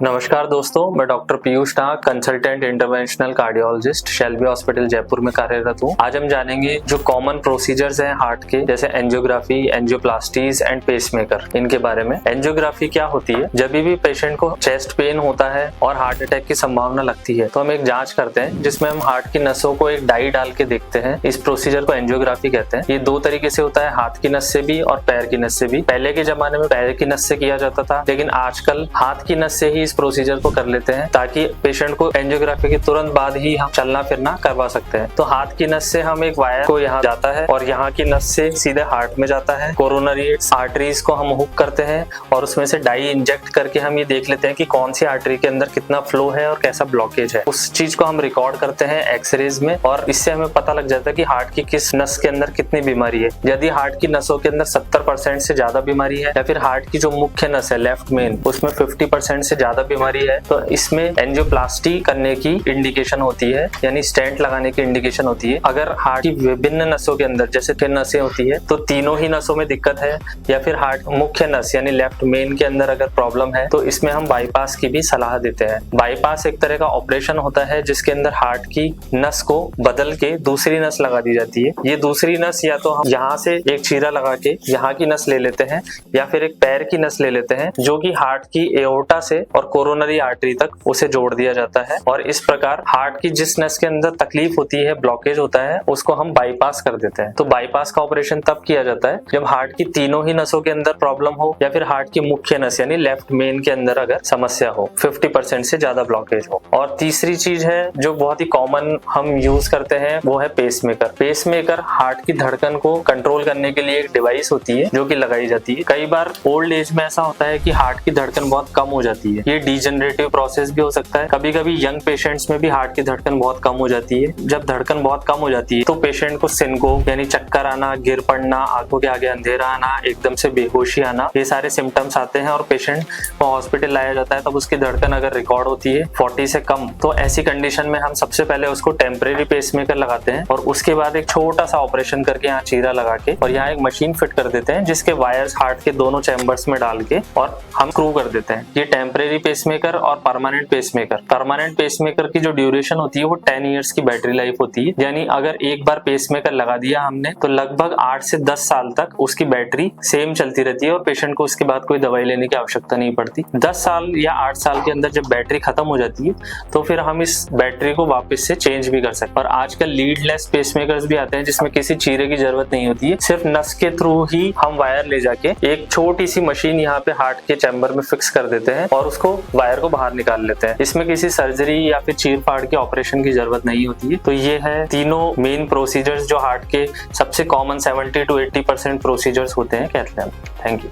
नमस्कार दोस्तों, मैं doctor Piyush Nag, consultant interventional cardiologist, Shalby hospital Jaipur में कार्यरत हूँ। आज हम जानेंगे जो कॉमन प्रोसीजर्स हैं हार्ट के, जैसे एंजियोग्राफी, एंजियोप्लास्टीज एंड पेसमेकर, इनके बारे में। एंजियोग्राफी क्या होती है? जब भी पेशेंट को चेस्ट पेन होता है और हार्ट अटैक की संभावना लगती है तो हम एक जांच करते हैं जिसमें हम हार्ट की नसों को एक डाई डाल के देखते हैं। इस प्रोसीजर को एंजियोग्राफी कहते हैं। ये दो तरीके से होता है, हाथ की नस से भी और पैर की नस से भी। पहले के जमाने में पैर की नस से किया जाता था, लेकिन आजकल हाथ की नस से ही इस प्रोसीजर को कर लेते हैं ताकि पेशेंट को एंजियोग्राफी के तुरंत बाद ही हम चलना फिरना करवा सकते हैं। तो हाथ की नस से हम एक वायर को यहाँ जाता है और यहाँ की नस से सीधे हार्ट में जाता है। कोरोनरी आर्टरीज को हम हुक करते हैं और उसमें से डाई इंजेक्ट करके हम ये देख लेते हैं कि कौन सी आर्टरी के अंदर कितना फ्लो है और कैसा ब्लॉकेज है। उस चीज को हम रिकॉर्ड करते हैं एक्सरेज में और इससे हमें पता लग जाता है कि हार्ट की किस नस के अंदर कितनी बीमारी है। यदि हार्ट की नसों के अंदर 70% से ज्यादा बीमारी है या फिर हार्ट की जो मुख्य नस है लेफ्ट मेन, उसमें 50% से ज्यादा बीमारी है, तो इसमें एंजियोप्लास्टी करने की इंडिकेशन होती है, यानी स्टेंट लगाने की इंडिकेशन होती है। अगर हार्ट की विभिन्न नसों के अंदर जैसे 3 नसें होती है तो तीनों ही नसों में दिक्कत है या फिर हार्ट मुख्य नस यानी लेफ्ट मेन के अंदर अगर प्रॉब्लम है तो इसमें हम बाईपास की भी सलाह देते हैं। बाईपास एक तरह का ऑपरेशन होता है जिसके अंदर हार्ट की नस को बदल के दूसरी नस लगा दी जाती है। ये दूसरी नस या तो हम यहाँ से एक चीरा लगा के यहाँ की नस ले लेते हैं या फिर एक पैर की नस ले लेते हैं जो कि हार्ट की एओर्टा से और कोरोनरी आर्टरी तक उसे जोड़ दिया जाता है। और इस प्रकार हार्ट की जिस नस के अंदर तकलीफ होती है, ब्लॉकेज होता है, उसको हम बाईपास कर देते हैं। तो बाईपास का ऑपरेशन तब किया जाता है जब हार्ट की तीनों ही नसों के अंदर प्रॉब्लम हो या फिर हार्ट की मुख्य नस यानी लेफ्ट मेन के अंदर अगर समस्या हो, 50% से ज्यादा ब्लॉकेज हो। और तीसरी चीज है जो बहुत ही कॉमन हम यूज करते हैं, वो है पेसमेकर। पेसमेकर हार्ट की धड़कन को कंट्रोल करने के लिए एक डिवाइस होती है जो कि लगाई जाती है। कई बार ओल्ड एज में ऐसा होता है कि हार्ट की धड़कन बहुत कम हो जाती है। ये डिजेनरेटिव प्रोसेस भी हो सकता है। कभी कभी यंग पेशेंट्स में भी हार्ट की धड़कन बहुत कम हो जाती है। जब धड़कन बहुत कम हो जाती है तो पेशेंट को सिनकोप यानी चक्कर आना, गिर पड़ना, आंखों के आगे अंधेरा आना, एकदम से बेहोशी आना, ये सारे सिम्टम्स आते हैं और पेशेंट को हॉस्पिटल लाया जाता है। तब उसकी धड़कन अगर रिकॉर्ड होती है 40 से कम, तो ऐसी कंडीशन में हम सबसे पहले उसको टेम्परेरी पेसमेकर लगाते हैं और उसके बाद एक छोटा सा ऑपरेशन करके यहाँ चीरा लगा के और यहाँ एक मशीन फिट कर देते हैं जिसके वायर्स हार्ट के दोनों चैम्बर्स में डाल के और हम स्क्रू कर देते हैं। ये टेम्परेरी पेसमेकर और परमानेंट पेसमेकर। परमानेंट पेसमेकर की जो ड्यूरेशन होती है वो 10 इयर्स की बैटरी लाइफ होती है, यानी अगर एक बार पेसमेकर लगा दिया हमने तो लगभग 8 से 10 साल तक उसकी बैटरी सेम चलती रहती है और पेशेंट को उसके बाद कोई दवाई लेने की आवश्यकता नहीं पड़ती। 10 साल या 8 साल के अंदर जब बैटरी खत्म हो जाती है तो फिर हम इस बैटरी को वापस से चेंज भी कर सकते हैं। और आजकल लीडलेस पेसमेकर्स भी आते हैं जिसमें किसी चीरे की जरूरत नहीं होती है, सिर्फ नस के थ्रू ही हम वायर ले जाके एक छोटी सी मशीन यहाँ पे हार्ट के चैम्बर में फिक्स कर देते हैं और उसको वायर को बाहर निकाल लेते हैं। इसमें किसी सर्जरी या फिर चीर फाड़ के ऑपरेशन की जरूरत नहीं होती है। तो ये है तीनों मेन प्रोसीजर्स जो हार्ट के सबसे कॉमन 70 to 80% प्रोसीजर्स होते हैं कहते हैं। Thank you.